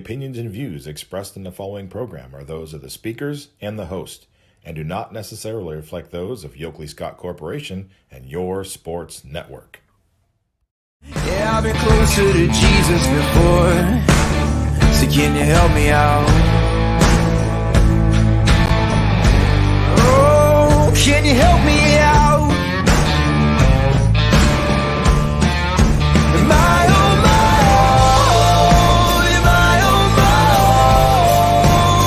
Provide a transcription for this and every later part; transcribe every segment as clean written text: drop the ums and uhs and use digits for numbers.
opinions and views expressed in the following program are those of the speakers and the host, and do not necessarily reflect those of Yoakley Scott Corporation and your sports network. Yeah, I've been closer to Jesus before, so can you help me out? Oh, can you help me out? Am I on my own? Am I on my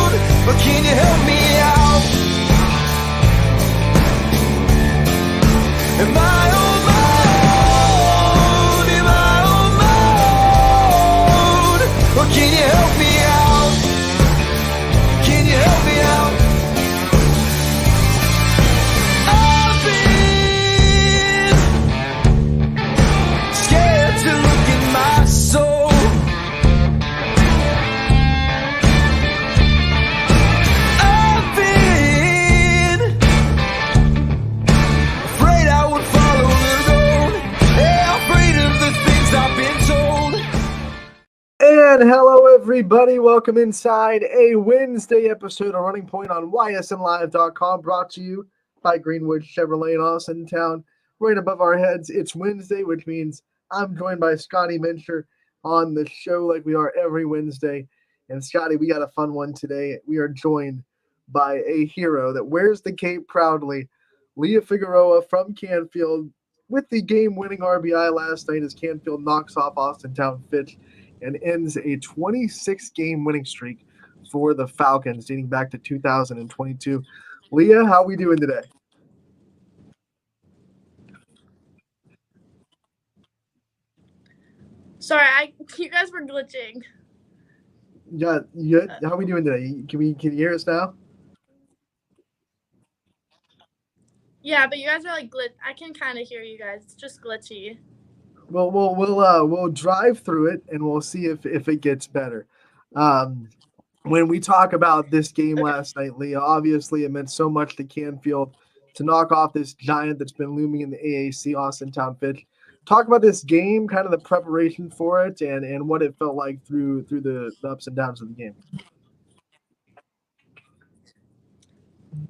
own? But can you help me out? Am I on my own? Am I on my own? Or can you help me out? Can you help me out? I've been scared to look in my soul. I've been afraid I would follow the road. Yeah, afraid of the things I've been told. And hello, everybody. Welcome inside a Wednesday episode of Running Point on ysnlive.com, brought to you by Greenwood Chevrolet in Austintown. Right above our heads, it's Wednesday, which means I'm joined by Scotty Mincher on the show like we are every Wednesday. And Scotty, we got a fun one today. We are joined by a hero that wears the cape proudly, Leah Figueroa from Canfield, with the game-winning RBI last night as Canfield knocks off Austintown Fitch and ends a 26-game winning streak for the Falcons dating back to 2022. Leah, how we doing today? Sorry, you guys were glitching. Yeah, how we doing today? Can you hear us now? Yeah, but you guys are like glitch. I can kind of hear you guys. It's just glitchy. Well, we'll drive through it and we'll see if it gets better. When we talk about this game last night, Leah, obviously it meant so much to Canfield to knock off this giant that's been looming in the AAC, Austintown Fitch. Talk about this game, kind of the preparation for it, and what it felt like through the ups and downs of the game.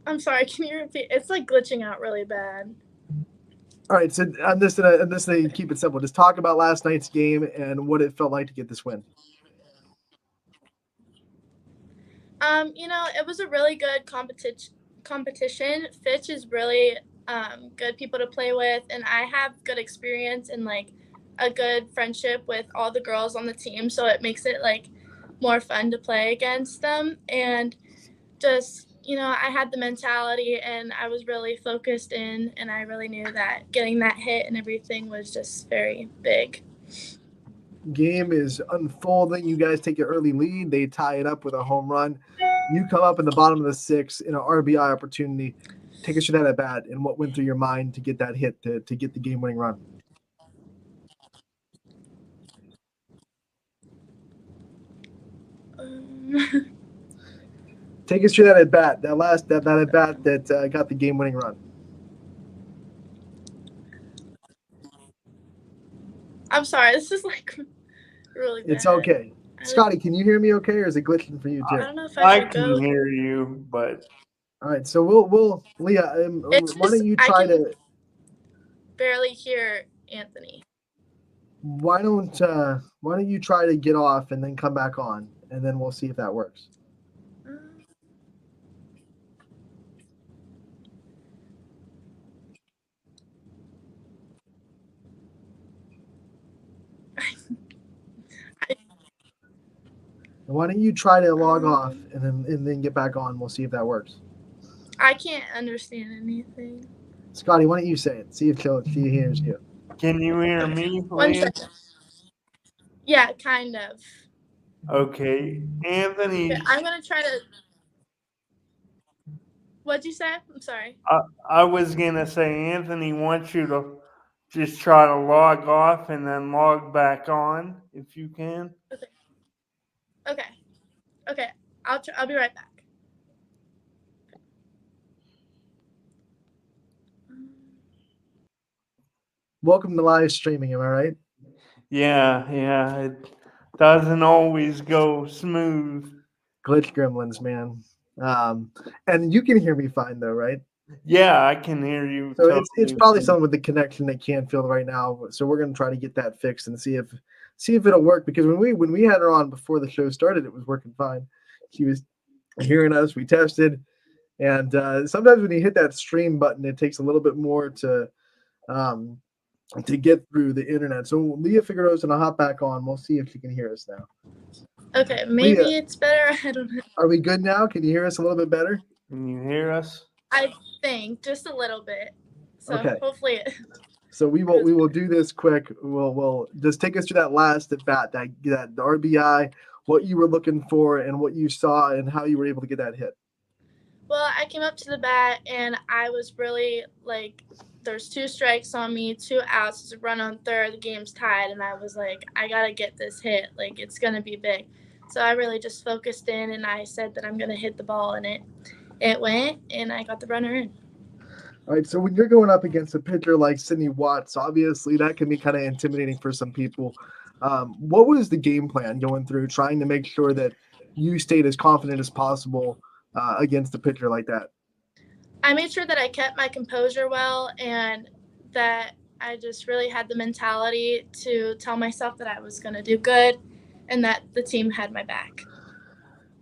I'm sorry. Can you repeat? It's like glitching out really bad. All right, so on this thing, keep it simple. Just talk about last night's game and what it felt like to get this win. It was a really good competition. Fitch is really good people to play with, and I have good experience and like a good friendship with all the girls on the team, so it makes it like more fun to play against them. And just I had the mentality and I was really focused in, and I really knew that getting that hit and everything was just very big. Game is unfolding. You guys take an early lead. They tie it up with a home run. You come up in the bottom of the sixth in an RBI opportunity. Take us through that at bat and what went through your mind to get that hit to get the game-winning run. Take us through that at bat. That at bat that got the game-winning run. I'm sorry. This is like really bad. It's okay. Scotty, can you hear me okay, or is it glitching for you too? I don't know if I should can hear you, but all right. So we'll Leah, why don't you try to barely hear Anthony. Why don't you try to get off and then come back on, and then we'll see if that works. Why don't you try to log off and then get back on? We'll see if that works. I can't understand anything. Scotty, why don't you say it? See if she hears you. Can you hear me? 1 second. Yeah, kind of. Okay, Anthony. Okay, I'm gonna try to. What'd you say? I'm sorry. I was gonna say Anthony wants you to just try to log off and then log back on if you can. Okay. I'll be right back. Welcome to live streaming. Am I right? Yeah. doesn't always go smooth. Glitch gremlins, man. And you can hear me fine though, right? Yeah, I can hear you So it's totally. probably something with the connection at Canfield right now. So we're gonna try to get that fixed and see if it'll work, because when we had her on before the show started, it was working fine. She was hearing us. We tested, and sometimes when you hit that stream button, it takes a little bit more um, to get through the internet. So Leah Figueroa's gonna hop back on. We'll see if she can hear us now. Okay, maybe Leah, it's better. I don't know. are we good now? Can you hear us a little bit better? Can you hear us? I think just a little bit. So Okay. hopefully So we will do this quick. We'll just take us through that last at bat, that RBI, what you were looking for and what you saw and how you were able to get that hit. Well, I came up to the bat and I was really like, there's 2 strikes on me, 2 outs, there's a run on third, the game's tied, and I was like, I gotta get this hit, like it's gonna be big. So I really just focused in and I said that I'm gonna hit the ball, and it went, and I got the runner in. All right, so when you're going up against a pitcher like Sydney Watts, obviously that can be kind of intimidating for some people. What was the game plan going through, trying to make sure that you stayed as confident as possible against a pitcher like that? I made sure that I kept my composure well, and that I just really had the mentality to tell myself that I was going to do good and that the team had my back.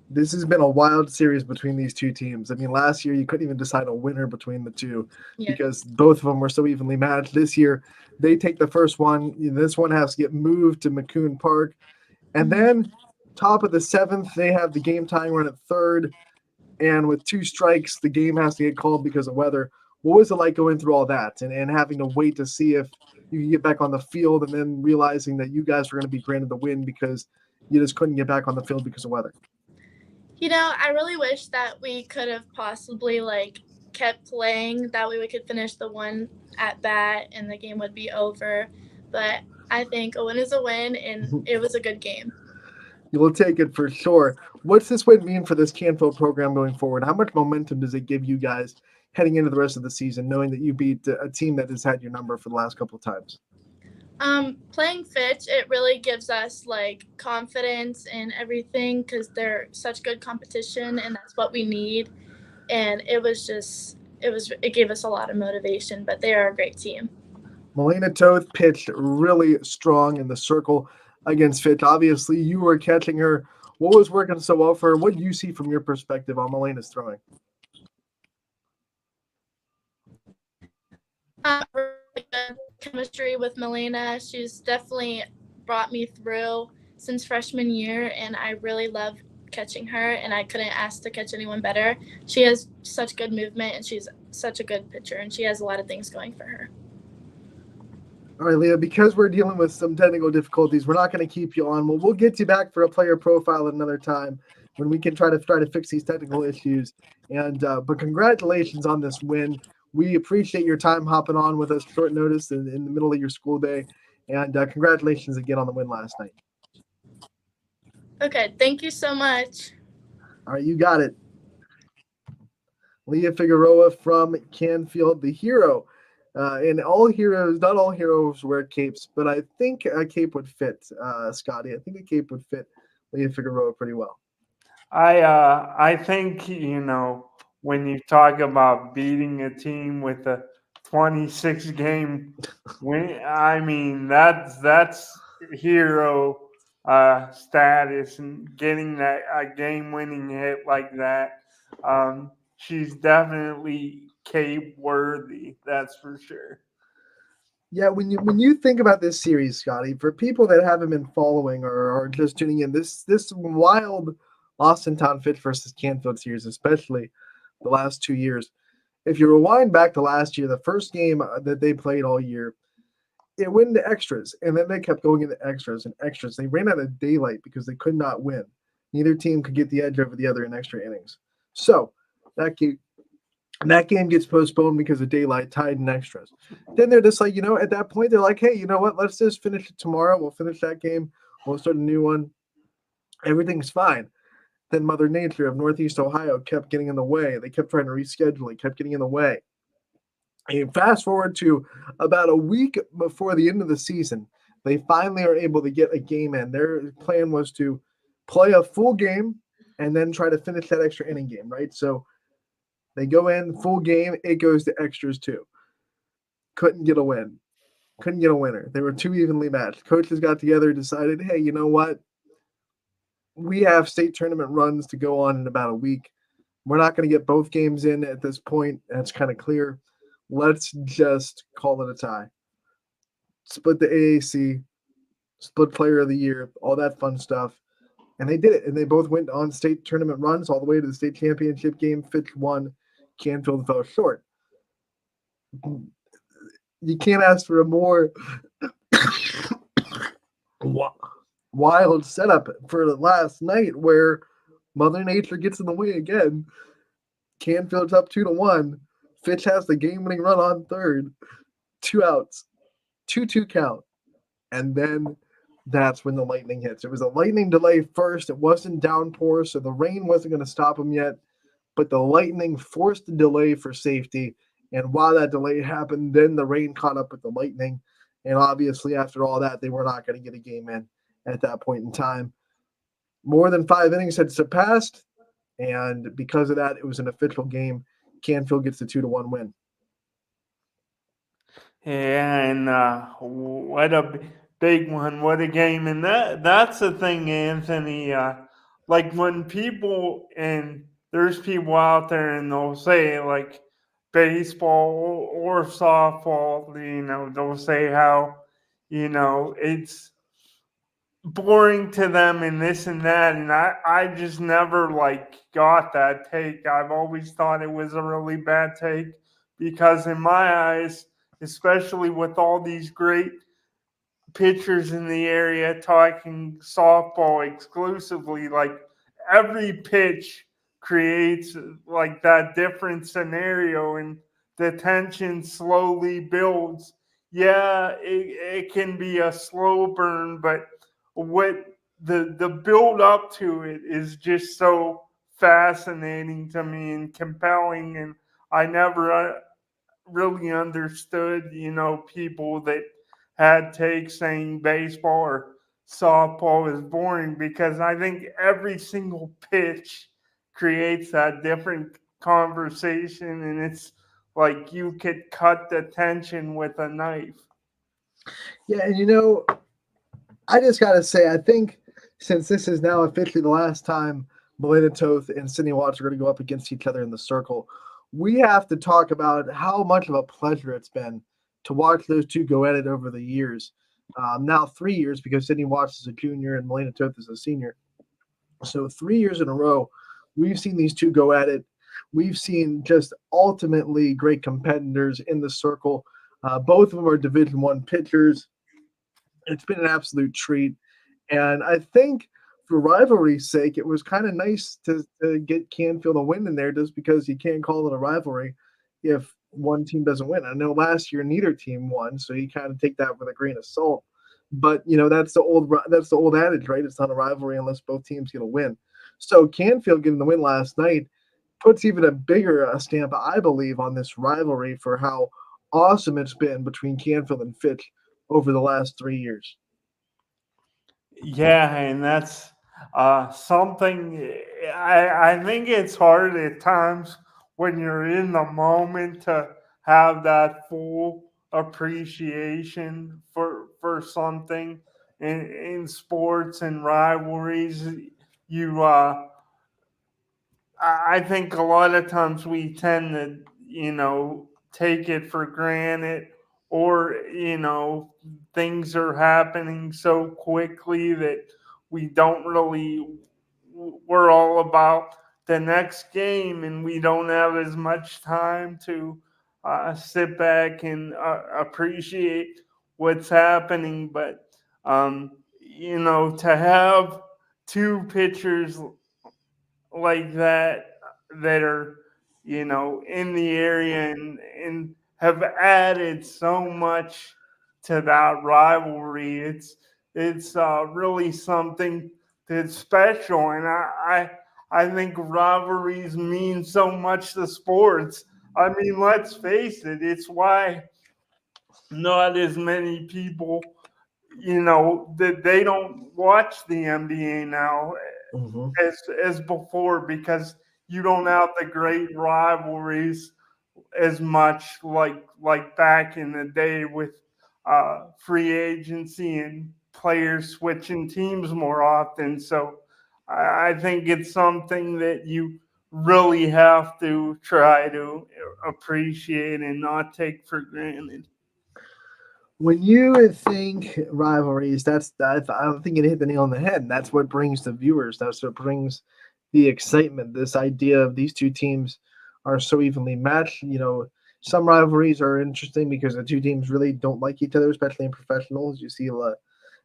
This has been a wild series between these two teams. I mean, last year you couldn't even decide a winner between the two because both of them were so evenly matched. This year, they take the first one. This one has to get moved to McCoon Park. And then, top of the 7th, they have the game tying run at third. And with 2 strikes, the game has to get called because of weather. What was it like going through all that and having to wait to see if you could get back on the field, and then realizing that you guys were going to be granted the win because you just couldn't get back on the field because of weather? You know, I really wish that we could have possibly kept playing. That way we could finish the one at bat and the game would be over. But I think a win is a win, and it was a good game. You will take it for sure. What's this win mean for this Canfield program going forward? How much momentum does it give you guys heading into the rest of the season, knowing that you beat a team that has had your number for the last couple of times? Playing Fitch, it really gives us confidence and everything because they're such good competition, and that's what we need. And it gave us a lot of motivation, but they are a great team. Melena Toth pitched really strong in the circle against Fitch. Obviously, you were catching her. What was working so well for her? What do you see from your perspective on Melena's throwing? Really good chemistry with Melena. She's definitely brought me through since freshman year, and I really love catching her, and I couldn't ask to catch anyone better. She has such good movement, and she's such a good pitcher, and she has a lot of things going for her. All right, Leah, because we're dealing with some technical difficulties, we're not going to keep you on. We'll get you back for a player profile at another time when we can try to fix these technical issues. And but congratulations on this win. We appreciate your time hopping on with us short notice in the middle of your school day. And congratulations again on the win last night. Okay, thank you so much. All right, you got it. Leah Figueroa from Canfield, the hero. And not all heroes wear capes, but I think a cape would fit, Scotty. I think a cape would fit Leah Figueroa pretty well. I think, when you talk about beating a team with a 26 game win, I mean that's hero status, and getting that a game winning hit like that. She's definitely cape worthy, that's for sure. Yeah, when you think about this series, Scotty, for people that haven't been following or are just tuning in, this wild Austintown Fitch versus Canfield series, especially the last 2 years. If you rewind back to last year, the first game that they played all year, it went into extras, and then they kept going into extras and extras. They ran out of daylight because they could not win. Neither team could get the edge over the other in extra innings. So that game gets postponed because of daylight, tied in extras. Then they're just like, at that point, they're like, hey, you know what? Let's just finish it tomorrow. We'll finish that game. We'll start a new one. Everything's fine. Then Mother Nature of Northeast Ohio kept getting in the way. They kept trying to reschedule. It kept getting in the way. And fast forward to about a week before the end of the season, They finally are able to get a game in. Their plan was to play a full game and then try to finish that extra inning game, right? So they go in full game, it goes to extras too. Couldn't get a win. Couldn't get a winner. They were too evenly matched. Coaches got together, decided, hey, you know what? We have state tournament runs to go on in about a week. We're not going to get both games in at this point. That's kind of clear. Let's just call it a tie. Split the AAC, split player of the year, all that fun stuff. And they did it. And they both went on state tournament runs all the way to the state championship game. Fitch won. Canfield fell short. You can't ask for a more wild setup for the last night where Mother Nature gets in the way again. Canfield's up 2-1. Fitch has the game-winning run on third. 2 outs. 2-2 count. And then that's when the lightning hits. It was a lightning delay first. It wasn't downpour, so the rain wasn't going to stop them yet. But the lightning forced the delay for safety. And while that delay happened, then the rain caught up with the lightning. And obviously, after all that, they were not going to get a game in at that point in time. More than 5 innings had surpassed. And because of that, it was an official game. Canfield gets the 2-1 win. Yeah, and what a big one. What a game. And that's the thing, Anthony. Like when people, and there's people out there and they'll say like baseball or softball, they'll say how, it's boring to them and this and that. And I just never like got that take. I've always thought it was a really bad take because in my eyes, especially with all these great pitchers in the area talking softball exclusively, like every pitch creates like that different scenario and the tension slowly builds. Yeah, it can be a slow burn, but what the build up to it is just so fascinating to me and compelling, and I never really understood, people that had takes saying baseball or softball is boring because I think every single pitch creates that different conversation and it's like you could cut the tension with a knife. Yeah, and I just got to say, I think since this is now officially the last time Melinda Toth and Sydney Watts are going to go up against each other in the circle, we have to talk about how much of a pleasure it's been to watch those two go at it over the years. Now 3 years because Sydney Watts is a junior and Melinda Toth is a senior. So 3 years in a row, we've seen these two go at it. We've seen just ultimately great competitors in the circle. Both of them are Division I pitchers. It's been an absolute treat. And I think for rivalry's sake, it was kind of nice to get Canfield a win in there just because you can't call it a rivalry if one team doesn't win. I know last year neither team won, so you kind of take that with a grain of salt. But that's the old adage, right? It's not a rivalry unless both teams get a win. So Canfield getting the win last night puts even a bigger stamp, I believe, on this rivalry for how awesome it's been between Canfield and Fitch over the last 3 years. Yeah, and that's something I think it's hard at times when you're in the moment to have that full appreciation for something in sports and rivalries. You I think a lot of times we tend to, take it for granted or, things are happening so quickly that we don't really, we're all about the next game and we don't have as much time to sit back and appreciate what's happening. But, to have two pitchers like that are in the area and have added so much to that rivalry. It's really something that's special, and I think rivalries mean so much to sports. I mean, let's face it, it's why not as many people that they don't watch the NBA now Mm-hmm. as before because you don't have the great rivalries as much like back in the day with free agency and players switching teams more often. So I think it's something that you really have to try to appreciate and not take for granted. When you think rivalries, I think it hit the nail on the head. And that's what brings the viewers. That's what brings the excitement. This idea of these two teams are so evenly matched. Some rivalries are interesting because the two teams really don't like each other, especially in professionals. You see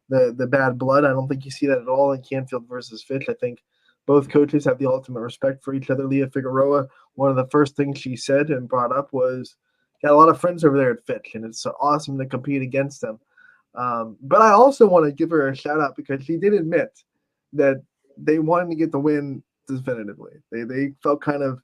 the bad blood. I don't think you see that at all in Canfield versus Fitch. I think both coaches have the ultimate respect for each other. Leah Figueroa, one of the first things she said and brought up was, got a lot of friends over there at Fitch, and it's awesome to compete against them. But I also want to give her a shout out because she did admit that they wanted to get the win definitively. They felt kind of,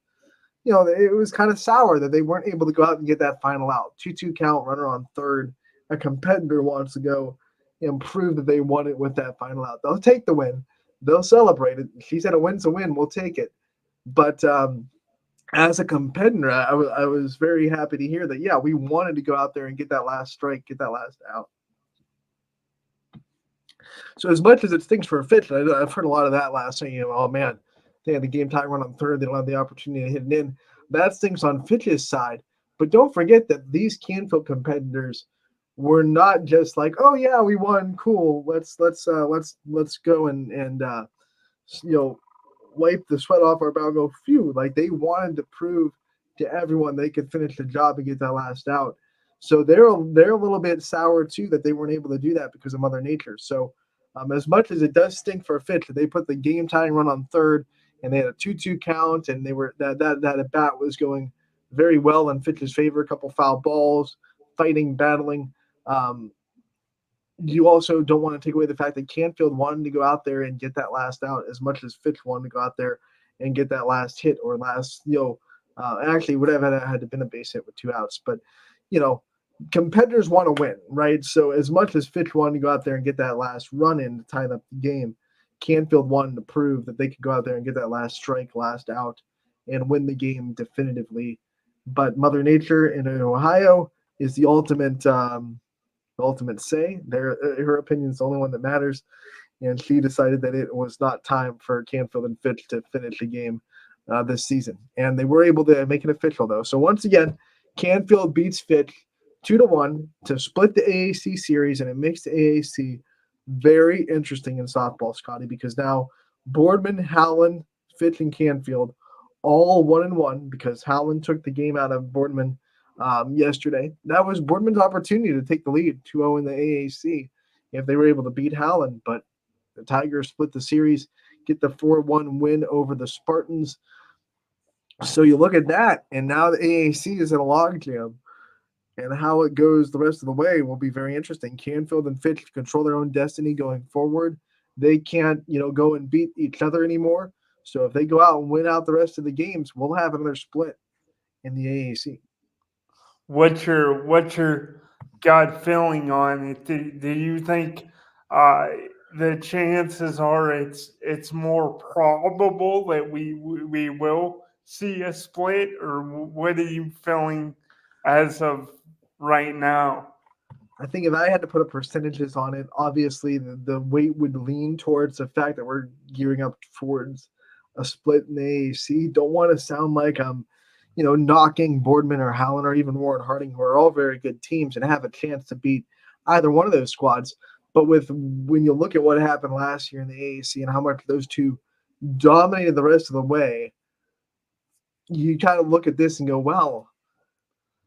it was kind of sour that they weren't able to go out and get that final out. 2-2 count, runner on third. A competitor wants to go and prove that they won it with that final out. They'll take the win. They'll celebrate it. She said a win's a win. We'll take it. But as a competitor, I was very happy to hear that, yeah, we wanted to go out there and get that last strike, get that last out. So as much as it stinks for a Fitch, I've heard a lot of that last night, oh man, they had the game time run on third, they don't have the opportunity to hit it in. That stinks on Fitch's side. But don't forget that these Canfield competitors were not just like, oh yeah, we won, cool, let's go and wipe the sweat off our brow, go phew. Like they wanted to prove to everyone they could finish the job and get that last out. So they're a little bit sour too that they weren't able to do that because of Mother Nature. So as much as it does stink for Fitch, they put the game tying run on third, and they had a 2-2 count, and they were that at bat was going very well in Fitch's favor. A couple foul balls, fighting, battling. You also don't want to take away the fact that Canfield wanted to go out there and get that last out as much as Fitch wanted to go out there and get that last hit or last, actually would have had to been a base hit with 2 outs. But, competitors want to win, right? So as much as Fitch wanted to go out there and get that last run in to tie up the game, Canfield wanted to prove that they could go out there and get that last strike, last out, and win the game definitively. But Mother Nature in Ohio is the ultimate say. Her opinion is the only one that matters, and she decided that it was not time for Canfield and Fitch to finish the game this season, and they were able to make it official though. So once again, Canfield beats Fitch 2-1 to split the AAC series, and it makes the AAC very interesting in softball, Scotty, because now Boardman, Howland, Fitch, and Canfield all 1-1 because Howland took the game out of Boardman yesterday. That was Boardman's opportunity to take the lead 2-0 in the AAC if they were able to beat Howland, but the Tigers split the series, get the 4-1 win over the Spartans. So you look at that, and now the AAC is in a logjam. And how it goes the rest of the way will be very interesting. Canfield and Fitch control their own destiny going forward. They can't, go and beat each other anymore. So if they go out and win out the rest of the games, we'll have another split in the AAC. What's your gut feeling on it? Do you think the chances are it's more probable that we will see a split, or what are you feeling as of right now? I think if I had to put percentages on it, obviously the weight would lean towards the fact that we're gearing up towards a split in the AAC. Don't want to sound like I'm, knocking Boardman or Howland or even Warren Harding, who are all very good teams and have a chance to beat either one of those squads. But when you look at what happened last year in the AAC and how much those two dominated the rest of the way, you kind of look at this and go, well,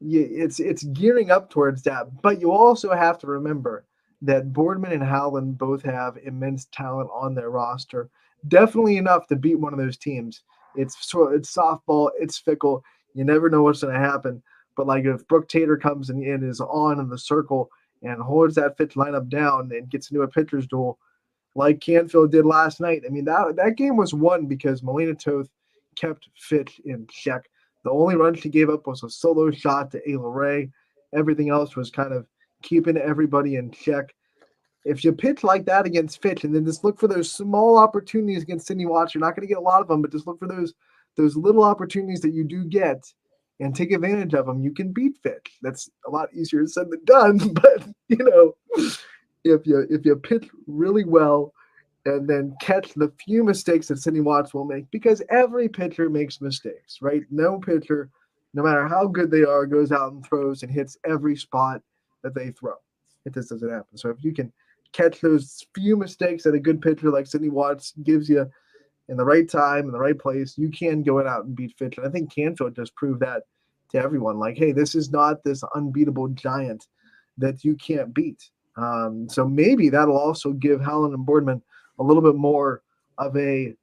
it's gearing up towards that. But you also have to remember that Boardman and Howland both have immense talent on their roster, definitely enough to beat one of those teams. It's softball, it's fickle. You never know what's going to happen. But like if Brooke Tater comes and is on in the circle and holds that Fitch lineup down and gets into a pitcher's duel, like Canfield did last night. I mean, that game was won because Melina Toth kept Fitch in check. The only run she gave up was a solo shot to Ayla Ray. Everything else was kind of keeping everybody in check. If you pitch like that against Fitch, and then just look for those small opportunities against Sydney Watts, you're not going to get a lot of them, but just look for those little opportunities that you do get and take advantage of them. You can beat Fitch. That's a lot easier said than done, but if you pitch really well and then catch the few mistakes that Sydney Watts will make, because every pitcher makes mistakes, right? No pitcher, no matter how good they are, goes out and throws and hits every spot that they throw. It just doesn't happen. So if you can catch those few mistakes that a good pitcher like Sydney Watts gives you in the right time, in the right place, you can go out and beat Fitch. And I think Canfield just proved that to everyone. Like, hey, this is not this unbeatable giant that you can't beat. So maybe that'll also give Howland and Boardman a little bit more of a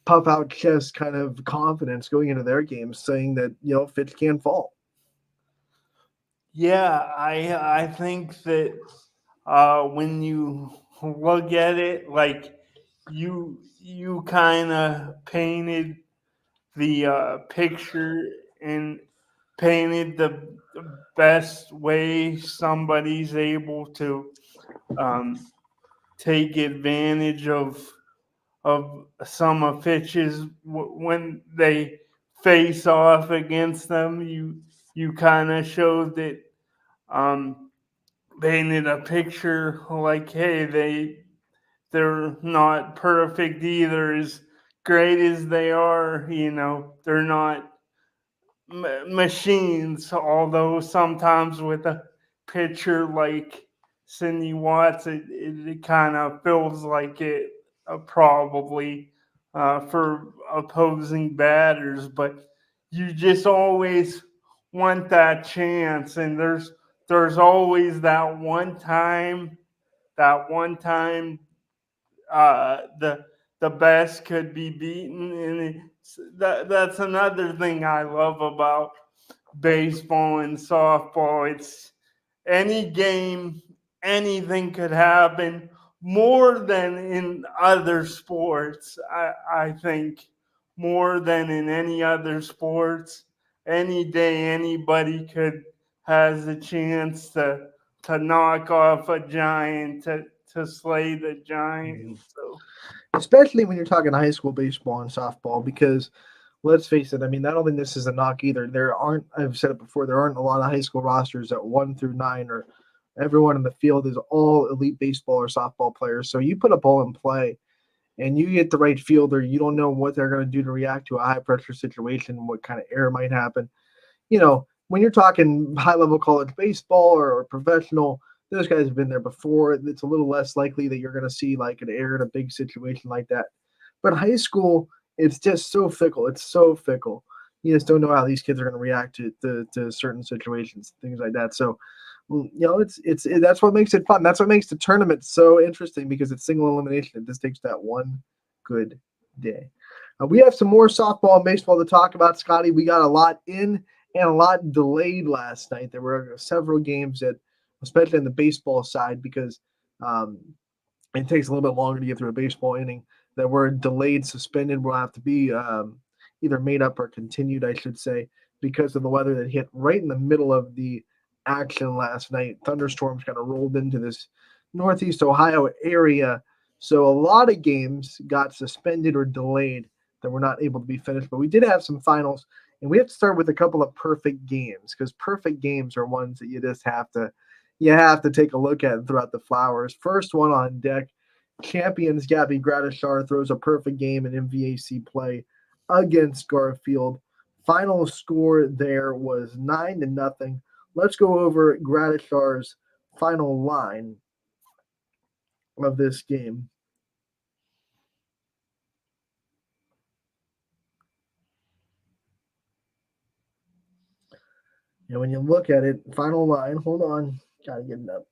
puff out chest kind of confidence going into their games, saying that Fitch can fall. Yeah, I think that when you look at it, like you kind of painted the picture and painted the best way somebody's able to take advantage of some of Fitch's when they face off against them. You kind of showed that um, painted a picture like, hey, they're not perfect either. As great as they are, they're not machines. Although sometimes with a pitcher like Sidney Watts, it kind of feels like it probably for opposing batters. But you just always want that chance, and there's always that one time the best could be beaten, and that's another thing I love about baseball and softball. It's any game, anything could happen more than in other sports. I think more than in any other sports. Any day, anybody could has a chance to knock off a giant, to slay the giant. So Especially when you're talking high school baseball and softball, because let's face it, I mean, I don't think this is a knock either. I've said it before, there aren't a lot of high school rosters at 1 through 9, or everyone in the field is all elite baseball or softball players. So you put a ball in play and you get the right fielder, you don't know what they're going to do to react to a high pressure situation, what kind of error might happen. When you're talking high level college baseball or professional, those guys have been there before. It's a little less likely that you're going to see like an error in a big situation like that. But high school, it's just so fickle. It's so fickle. You just don't know how these kids are going to react to certain situations, things like that. So, that's what makes it fun. That's what makes the tournament so interesting, because it's single elimination. It just takes that one good day. We have some more softball and baseball to talk about, Scotty. We got a lot in and a lot delayed last night. There were several games that, especially on the baseball side, because it takes a little bit longer to get through a baseball inning, that were delayed, suspended, will have to be either made up or continued, I should say, because of the weather that hit right in the middle of the action last night. Thunderstorms kind of rolled into this Northeast Ohio area. So a lot of games got suspended or delayed that were not able to be finished. But we did have some finals, and we have to start with a couple of perfect games, because perfect games are ones that you just have to take a look at throughout the flowers. First one on deck, champions Gabby Gradishar throws a perfect game in MVAC play against Garfield. Final score there was 9-0. Let's go over Gradishar's final line of this game. And when you look at it, final line, hold on, gotta get it up.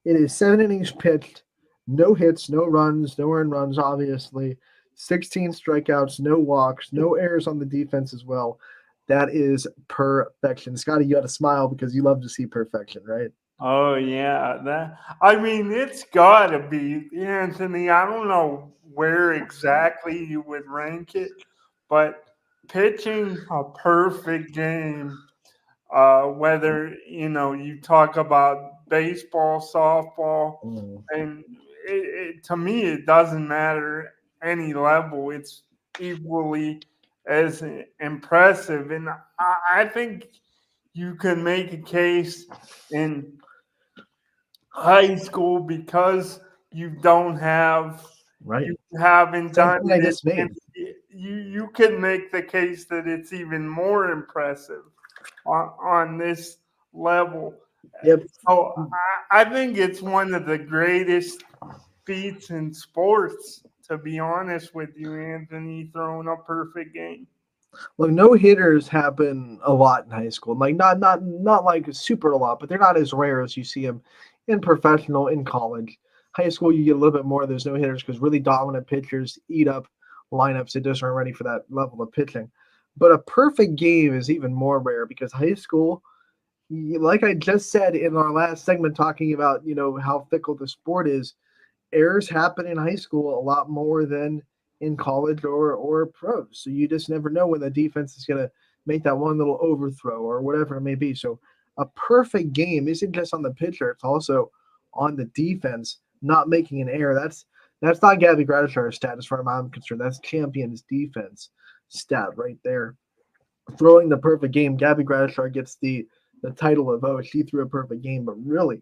It is 7 innings pitched, no hits, no runs, no earned runs, obviously. 16 strikeouts, no walks, no errors on the defense as well. That is perfection. Scotty, you got to smile because you love to see perfection, right? oh yeah, it's gotta be, Anthony. I don't know where exactly you would rank it, but pitching a perfect game, whether you talk about baseball, softball, Mm. and to me, it doesn't matter any level. It's equally as impressive, and I think you can make a case in high school because you don't have Right. you haven't Same done point I it, just made. and you can make the case that it's even more impressive on this level. Yep. So I think it's one of the greatest feats in sports, to be honest with you, Anthony, throwing a perfect game. Look, no hitters happen a lot in high school. Like not like super a lot, but they're not as rare as you see them in professional, in college. High school, you get a little bit more of those no hitters because really dominant pitchers eat up lineups that just aren't ready for that level of pitching. But a perfect game is even more rare because high school, like I just said in our last segment, talking about how fickle the sport is, errors happen in high school a lot more than in college or pros. So you just never know when the defense is going to make that one little overthrow or whatever it may be. So a perfect game isn't just on the pitcher; it's also on the defense not making an error. That's not Gabby Gradishar's stat as far as I'm concerned. That's champion's defense stat right there. Throwing the perfect game, Gabby Gradishar gets the title of, oh, she threw a perfect game, but really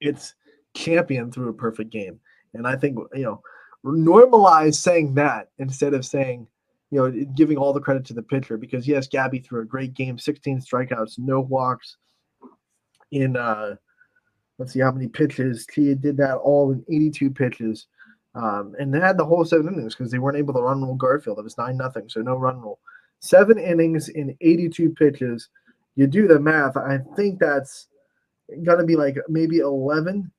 it's champion threw a perfect game. And I think, normalize saying that instead of saying, giving all the credit to the pitcher, because yes, Gabby threw a great game, 16 strikeouts, no walks in let's see how many pitches. She did that all in 82 pitches. And they had the whole 7 innings because they weren't able to run rule Garfield. It was 9-0, so no run rule. 7 innings in 82 pitches. You do the math. I think that's going to be like maybe 11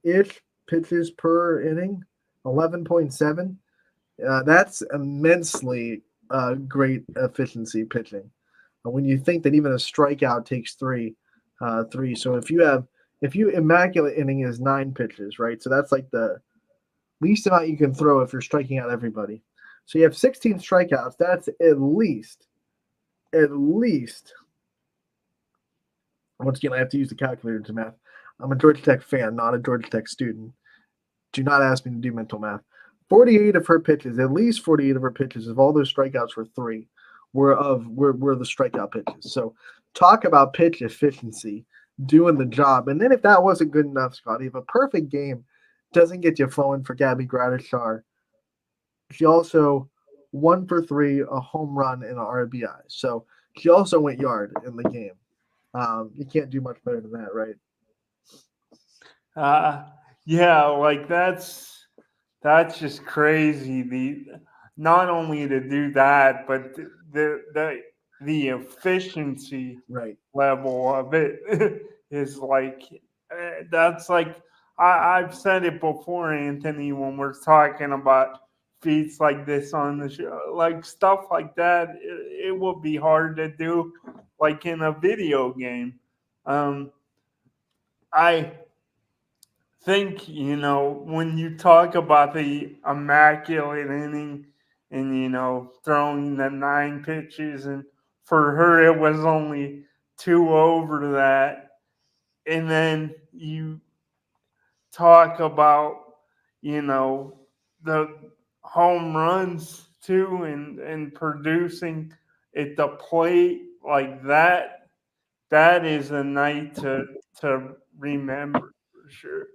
ish pitches per inning, 11.7. That's immensely great efficiency pitching. When you think that even a strikeout takes three. So if you immaculate inning is 9 pitches, right? So that's like the least amount you can throw if you're striking out everybody. So you have 16 strikeouts. That's at least. Once again, I have to use the calculator to math. I'm a Georgia Tech fan, not a Georgia Tech student. Do not ask me to do mental math. 48 of her pitches, at least 48 of her pitches, of all those strikeouts were 3, were the strikeout pitches. So talk about pitch efficiency, doing the job. And then if that wasn't good enough, Scotty, if a perfect game doesn't get you flowing for Gabby Gradishar, she also 1 for 3, a home run, and an RBI. So she also went yard in the game. You can't do much better than that, right? Yeah, like that's just crazy. Not only to do that, but the efficiency Right. level of it is like that's like I've said it before, Anthony. When we're talking about feats like this on the show, like stuff like that, it would be hard to do, like in a video game. I think when you talk about the immaculate inning and throwing the 9 pitches, and for her it was only 2 over that, and then you talk about the home runs too, and producing at the plate like that is a night to remember for sure.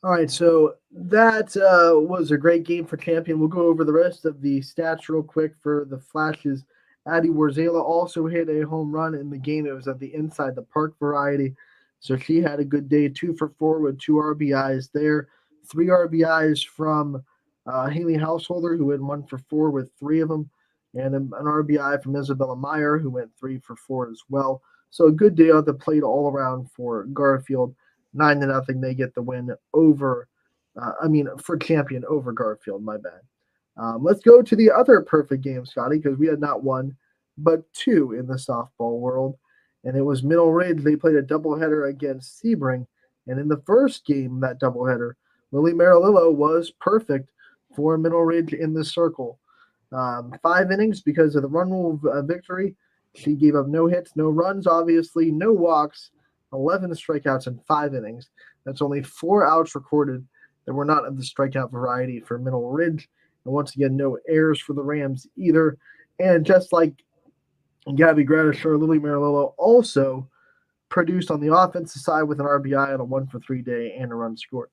All right, so that was a great game for Champion. We'll go over the rest of the stats real quick for the Flashes. Addie Warzela also hit a home run in the game. It was at the inside the park variety. So she had a good day, 2 for 4 with 2 RBIs there. 3 RBIs from Haley Householder, who went 1 for 4 with 3 of them. And an RBI from Isabella Meyer, who went 3 for 4 as well. So a good day on the plate all around for Garfield. 9-0. They get the win over, for Champion over Garfield. My bad. Let's go to the other perfect game, Scotty, because we had not 1, but 2 in the softball world. And it was Middle Ridge. They played a doubleheader against Sebring. And in the first game, that doubleheader, Lily Marilillo was perfect for Middle Ridge in the circle. 5 innings because of the run rule victory. She gave up no hits, no runs, obviously, no walks, 11 strikeouts in 5 innings. That's only 4 outs recorded that were not of the strikeout variety for Mineral Ridge. And once again, no errors for the Rams either. And just like Gabby Gradishar, Lily Marilillo also produced on the offensive side with an RBI on a 1-for-3 day and a run scored.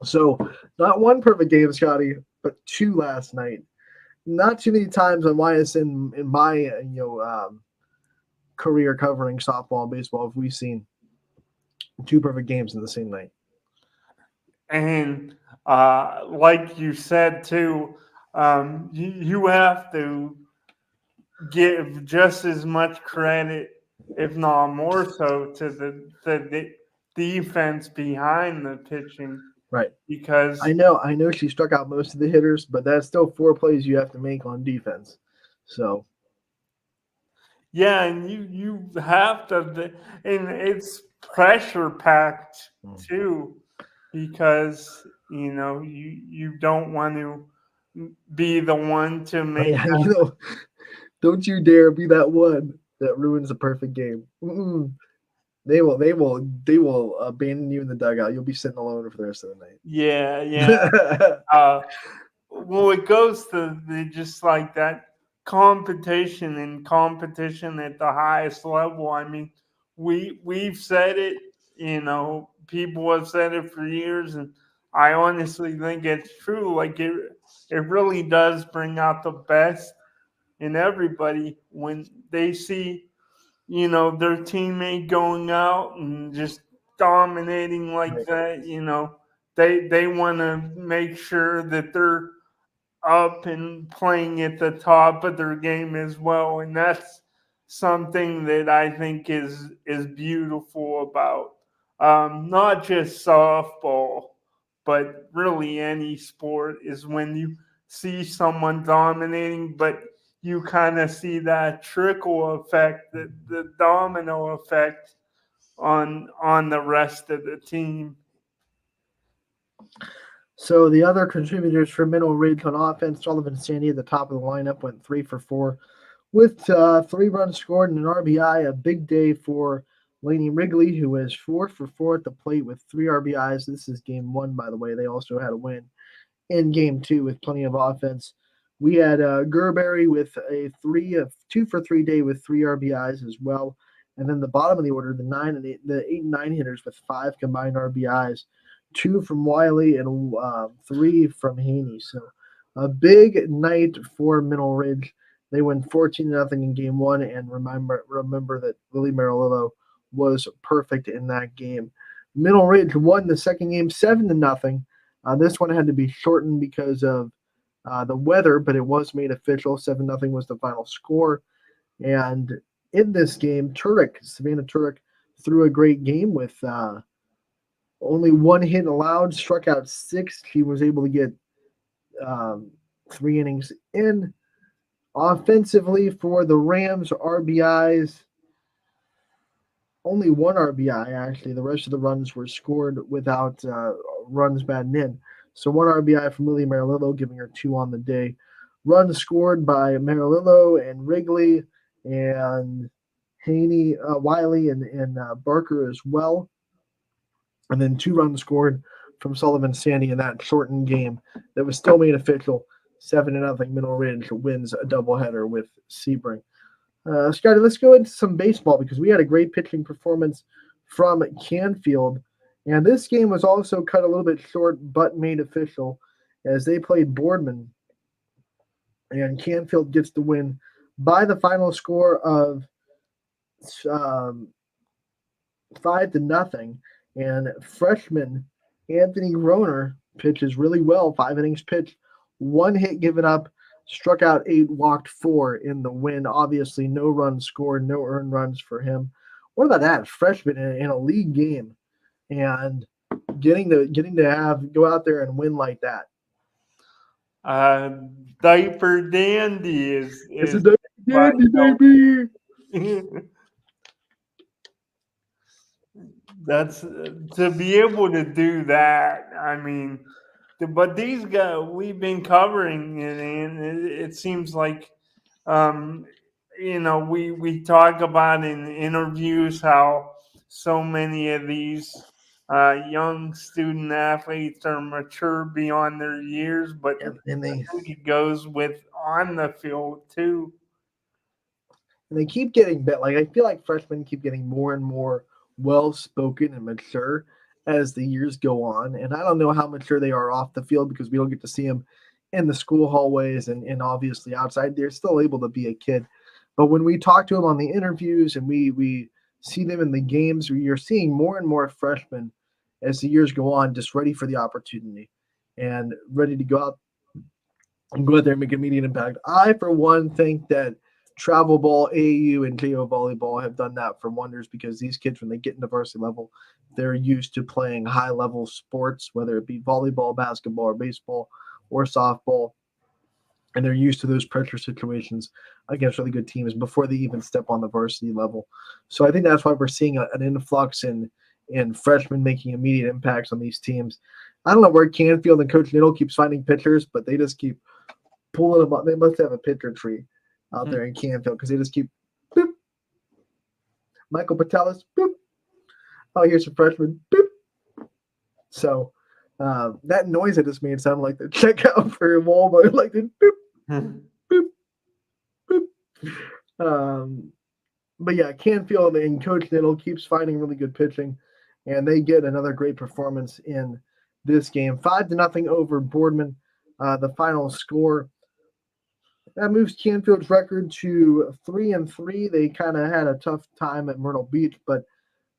So not one perfect game, Scotty, but 2 last night. Not too many times on YSN in my career covering softball and baseball have we seen 2 perfect games in the same night. And like you said too, you have to give just as much credit, if not more so, to the defense behind the pitching. Right. Because I know she struck out most of the hitters, but that's still 4 plays you have to make on defense. So yeah, and you have to, and it's pressure packed too, because you don't want to be the one to make yeah, don't you dare be that one that ruins a perfect game. Mm-mm. They will abandon you in the dugout. You'll be sitting alone for the rest of the night. Yeah. Well, it goes to just like that competition and competition at the highest level. I mean, we've said it, people have said it for years, and I honestly think it's true. Like it really does bring out the best in everybody when they see, their teammate going out and just dominating like that. They want to make sure that they're up and playing at the top of their game as well, and that's something that I think is beautiful about not just softball, but really any sport, is when you see someone dominating, but you kind of see that trickle effect, the domino effect on the rest of the team. So the other contributors for Mineral Ridge on offense, Sullivan Sandy at the top of the lineup went 3 for 4 with 3 runs scored and an RBI. A big day for Lainey Wrigley, who was 4 for 4 at the plate with 3 RBIs. This is game 1, by the way. They also had a win in game 2 with plenty of offense. We had Gerberry with a 2 for 3 day with 3 RBIs as well. And then the bottom of the order, the 8 and 9 hitters with 5 combined RBIs. 2 from Wiley and 3 from Haney. So a big night for Mineral Ridge. They win 14-0 in game 1, and remember that Lily Marilillo was perfect in that game. Mineral Ridge won the second game 7-0. This one had to be shortened because of the weather, but it was made official. 7-0 was the final score. And in this game, Savannah Turek threw a great game with only 1 hit allowed, struck out 6. She was able to get 3 innings in. Offensively for the Rams, RBIs, only 1 RBI actually. The rest of the runs were scored without runs batted in. So 1 RBI from Lily Marilillo, giving her 2 on the day. Runs scored by Marilillo and Wrigley and Haney, Wiley, and Barker as well. And then 2 runs scored from Sullivan Sandy in that shortened game that was still made official. 7-0 Mineral Ridge wins a doubleheader with Sebring. Scotty, let's go into some baseball because we had a great pitching performance from Canfield. And this game was also cut a little bit short but made official as they played Boardman. And Canfield gets the win by the final score of 5-0. And freshman Anthony Groner pitches really well. 5 innings pitched, 1 hit given up, struck out 8, walked 4 in the win. Obviously, no runs scored, no earned runs for him. What about that? Freshman in a league game and getting to go out there and win like that. Diaper Dandy is It's a Diaper Dandy, baby. That's to be able to do that. I mean, but these guys we've been covering, and it seems like, we talk about in interviews how so many of these young student athletes are mature beyond their years, but and they it goes with on the field too. and they keep getting better. Like I feel like freshmen keep getting more and more well spoken and mature as the years go on. And I don't know how mature they are off the field because we don't get to see them in the school hallways and obviously outside. They're still able to be a kid. But when we talk to them on the interviews and we see them in the games, you're seeing more and more freshmen as the years go on, just ready for the opportunity and ready to go out and go out there and make immediate impact. I, for one, think that travel ball, AAU, and JO volleyball have done that for wonders because these kids, when they get into varsity level, they're used to playing high level sports, whether it be volleyball, basketball, or baseball, or softball. And they're used to those pressure situations against really good teams before they even step on the varsity level. So I think that's why we're seeing an influx in freshmen making immediate impacts on these teams. I don't know where Canfield and Coach Niddle keeps finding pitchers, but they just keep pulling them up. They must have a pitcher tree out there in Canfield because they just keep boop. Michael Patelis, boop. Oh, here's a freshman, boop. So that noise I just made sounded like the checkout for Walmart, like the boop, boop, boop. But yeah, Canfield and Coach Niddle keeps finding really good pitching, and they get another great performance in this game. 5-0 over Boardman. The final score. That moves Canfield's record to 3-3. They kind of had a tough time at Myrtle Beach, but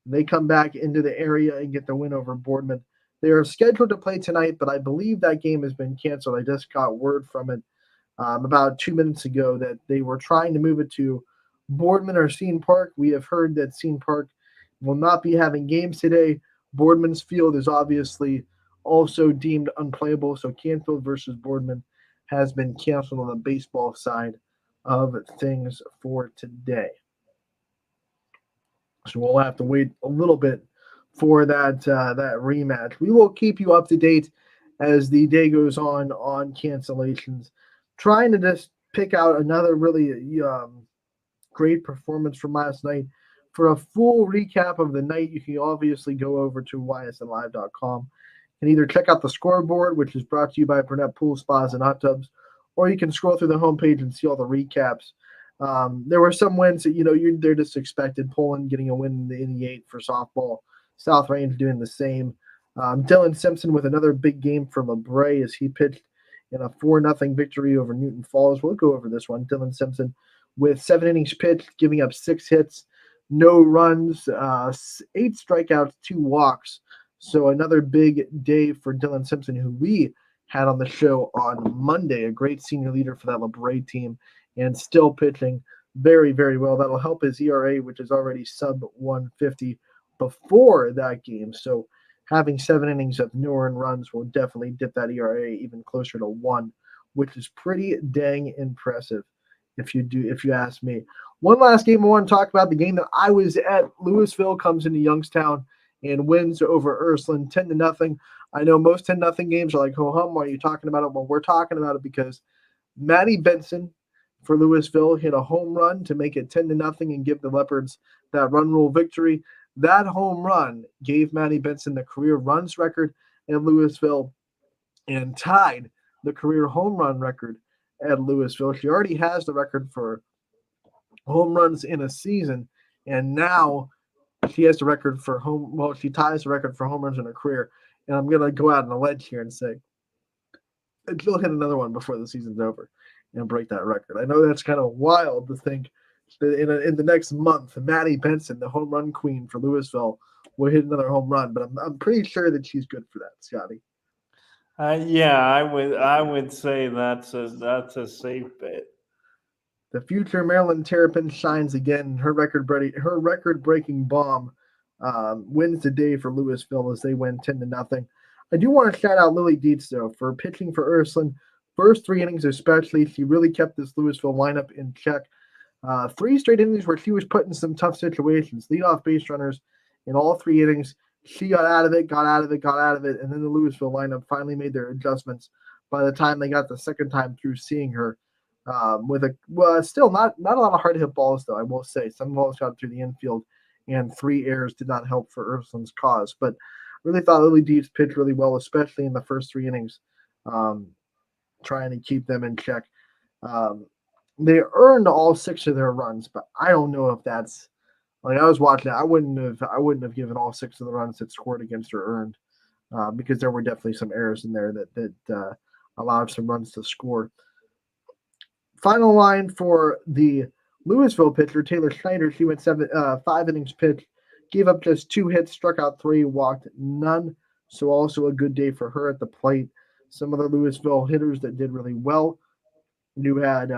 they come back into the area and get the win over Boardman. They are scheduled to play tonight, but I believe that game has been canceled. I just got word from it about 2 minutes ago that they were trying to move it to Boardman or Scene Park. We have heard that Scene Park will not be having games today. Boardman's field is obviously also deemed unplayable, so Canfield versus Boardman has been canceled on the baseball side of things for today. So we'll have to wait a little bit for that rematch. We will keep you up to date as the day goes on cancellations. Trying to just pick out another really great performance from last night. For a full recap of the night, you can obviously go over to ysnlive.com and either check out the scoreboard, which is brought to you by Burnett Pool Spas and Hot Tubs, or you can scroll through the homepage and see all the recaps. There were some wins that, they're just expected. Poland getting a win in the 8 for softball. South Range doing the same. Dylan Simpson with another big game for LeBray as he pitched in a 4-0 victory over Newton Falls. We'll go over this one. Dylan Simpson with 7 innings pitched, giving up 6 hits, no runs, 8 strikeouts, 2 walks. So another big day for Dylan Simpson, who we had on the show on Monday, a great senior leader for that LeBray team, and still pitching very, very well. That'll help his ERA, which is already sub 150 before that game. So having 7 innings of no earned runs will definitely dip that ERA even closer to 1, which is pretty dang impressive if you ask me. One last game I want to talk about, the game that I was at. Louisville comes into Youngstown and wins over Ursuline 10-0. I know most 10-0 games are like, ho hum, why are you talking about it? Well, we're talking about it because Maddie Benson for Louisville hit a home run to make it 10-0 and give the Leopards that run rule victory. That home run gave Maddie Benson the career runs record at Louisville and tied the career home run record at Louisville. She already has the record for home runs in a season, and now she has the record for she ties the record for home runs in her career. And I'm going to go out on a ledge here and say she'll hit another one before the season's over and break that record. I know that's kind of wild to think that in the next month, Maddie Benson, the home run queen for Louisville, will hit another home run. But I'm pretty sure that she's good for that, Scotty. Yeah, I would say that's a safe bet. The future Maryland Terrapin shines again. Her record-breaking bomb wins the day for Louisville as they win 10-0. I do want to shout out Lily Dietz, though, for pitching for Ursuline. First 3 innings especially, she really kept this Louisville lineup in check. 3 straight innings where she was put in some tough situations. Leadoff base runners in all 3 innings. She got out of it, and then the Louisville lineup finally made their adjustments by the time they got the second time through seeing her. Still not a lot of hard hit balls, though, I will say. Some balls got through the infield and 3 errors did not help for Ursuline's cause. But really thought Lily Deeds pitched really well, especially in the first 3 innings, trying to keep them in check. They earned all 6 of their runs, but I don't know if that's like I was watching it. I wouldn't have given all 6 of the runs that scored against her earned, because there were definitely some errors in there that allowed some runs to score. Final line for the Louisville pitcher, Taylor Schneider. She went 5 innings pitched, gave up just 2 hits, struck out 3, walked none. So also a good day for her at the plate. Some other Louisville hitters that did really well. You had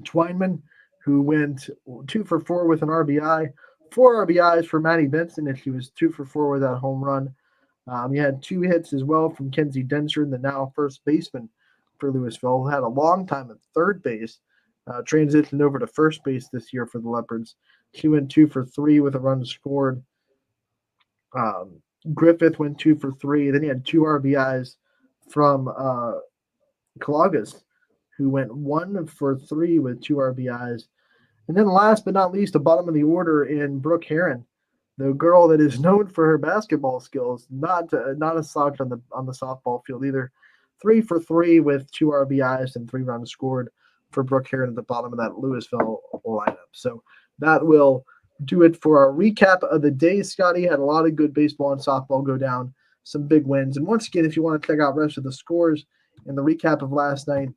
Twineman, who went 2 for 4 with an RBI, 4 RBIs for Maddie Benson, and she was 2 for 4 with that home run. You had 2 hits as well from Kenzie Denser, the now first baseman for Louisville, who had a long time at third base, transitioned over to first base this year for the Leopards. She went 2 for 3 with a run scored. Griffith went 2 for 3. Then he had 2 RBIs from Calagas, who went 1 for 3 with 2 RBIs. And then last but not least, the bottom of the order in Brooke Heron, the girl that is known for her basketball skills, not a slouch on the softball field either. 3 for 3 with 2 RBIs and 3 runs scored for Brooke Heron at the bottom of that Louisville lineup. So that will do it for our recap of the day. Scotty had a lot of good baseball and softball go down, some big wins. And once again, if you want to check out the rest of the scores and the recap of last night,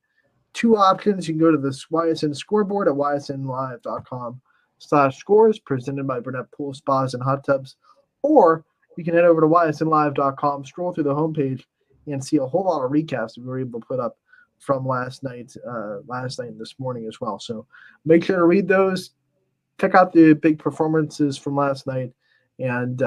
2 options. You can go to the YSN scoreboard at ysnlive.com/scores, presented by Burnett Pool Spas and Hot Tubs. Or you can head over to ysnlive.com, scroll through the homepage, and see a whole lot of recaps that we were able to put up from last night and this morning as well. So make sure to read those. Check out the big performances from last night, and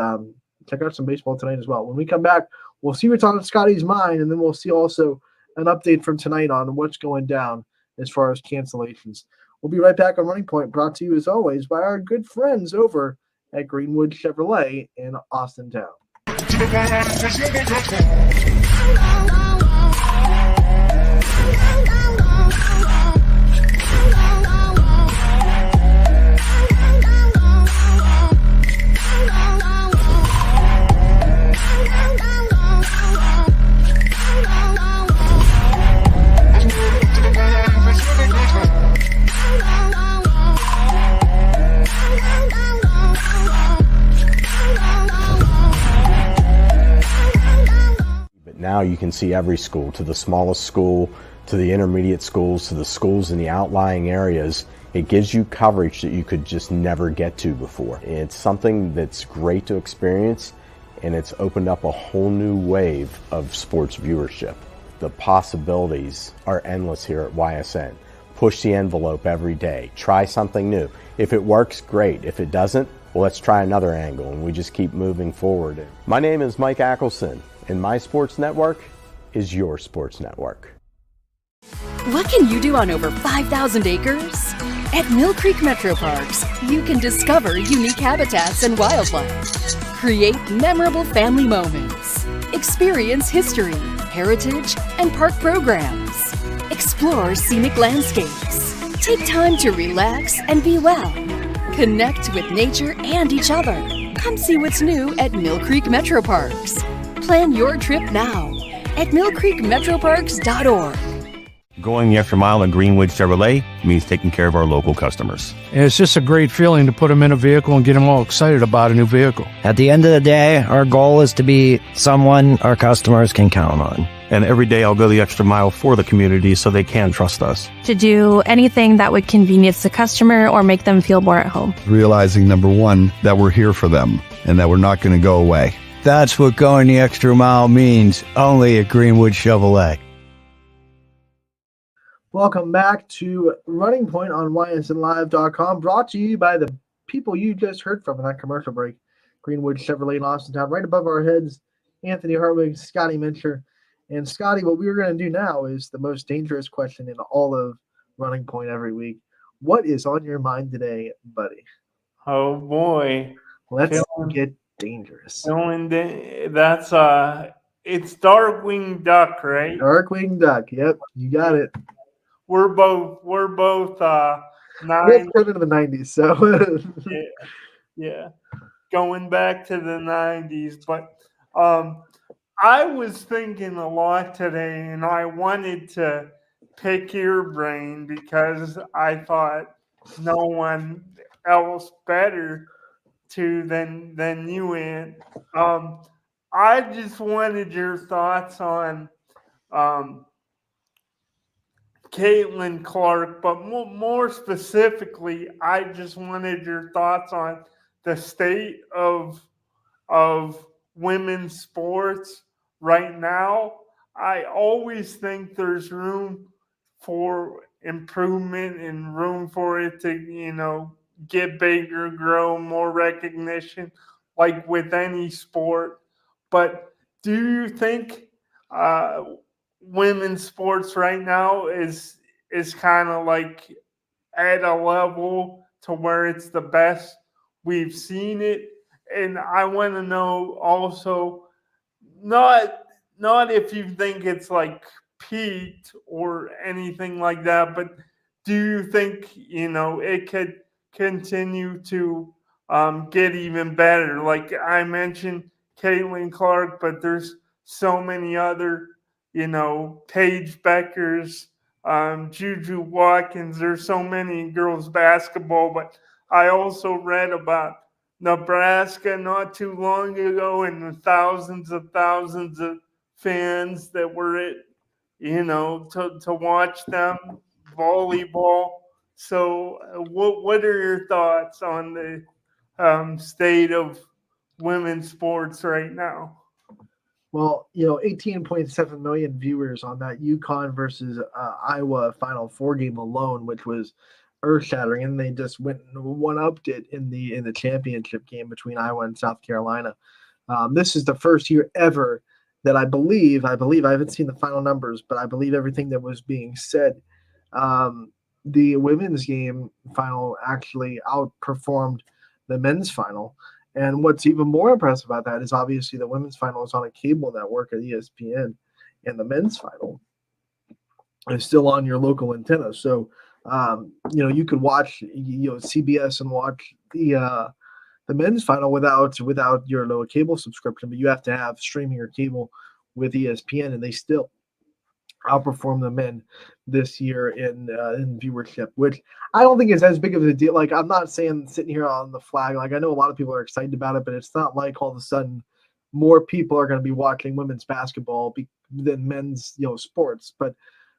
check out some baseball tonight as well. When we come back, we'll see what's on Scotty's mind, and then we'll see also an update from tonight on what's going down as far as cancellations. We'll be right back on Running Point, brought to you as always by our good friends over at Greenwood Chevrolet in Austintown. Now you can see every school, to the smallest school, to the intermediate schools, to the schools in the outlying areas. It gives you coverage that you could just never get to before. It's something that's great to experience, and it's opened up a whole new wave of sports viewership. The possibilities are endless here at YSN. Push the envelope every day. Try something new. If it works, great. If it doesn't, well, let's try another angle, and we just keep moving forward. My name is Mike Ackelson, and my sports network is your sports network. What can you do on over 5,000 acres? At Mill Creek Metro Parks, you can discover unique habitats and wildlife, create memorable family moments, experience history, heritage, and park programs, explore scenic landscapes, take time to relax and be well, connect with nature and each other. Come see what's new at Mill Creek Metro Parks. Plan your trip now at millcreekmetroparks.org. Going the extra mile at Greenwood Chevrolet means taking care of our local customers. And it's just a great feeling to put them in a vehicle and get them all excited about a new vehicle. At the end of the day, our goal is to be someone our customers can count on. And every day I'll go the extra mile for the community so they can trust us. To do anything that would convenience the customer or make them feel more at home. Realizing, number one, that we're here for them and that we're not going to go away. That's what going the extra mile means, only at Greenwood Chevrolet. Welcome back to Running Point on ysnlive.com, brought to you by the people you just heard from in that commercial break. Greenwood Chevrolet in Austintown, right above our heads, Anthony Hartwig, Scotty Mincher. And Scotty, what we're going to do now is the most dangerous question in all of Running Point every week. What is on your mind today, buddy? Oh, boy. Let's get dangerous. That's it's Darkwing Duck, right? Darkwing Duck. Yep, you got it. We're both Let's go into the 90s. So yeah. Yeah, going back to the 90s. But I was thinking a lot today, and I wanted to pick your brain because I thought no one else better to than you, Ant. I just wanted your thoughts on um, Caitlin Clark, but more specifically, I just wanted your thoughts on the state of women's sports right now. I always think there's room for improvement and room for it to, get bigger, grow, more recognition, like with any sport. But do you think uh, women's sports right now is kind of like at a level to where it's the best we've seen it? And I want to know also, not not if you think it's like peaked or anything like that, but do you think it could continue to get even better? Like I mentioned, Caitlin Clark, but there's so many other, Paige Beckers, Juju Watkins. There's so many girls basketball, but I also read about Nebraska not too long ago, and the thousands of fans that were at, to watch them volleyball. So, what are your thoughts on the state of women's sports right now? Well, 18.7 million viewers on that UConn versus Iowa Final Four game alone, which was earth-shattering, and they just went and one-upped it in the championship game between Iowa and South Carolina. This is the first year ever that I believe I haven't seen the final numbers, but I believe everything that was being said. The women's game final actually outperformed the men's final. And what's even more impressive about that is obviously the women's final is on a cable network at ESPN, and the men's final is still on your local antenna. So, you could watch CBS and watch the men's final without your little cable subscription, but you have to have streaming or cable with ESPN, and they still outperform the men this year in viewership, which I don't think is as big of a deal. Like, I'm not saying sitting here on the flag, like I know a lot of people are excited about it, but it's not like all of a sudden more people are going to be watching women's basketball than men's sports. But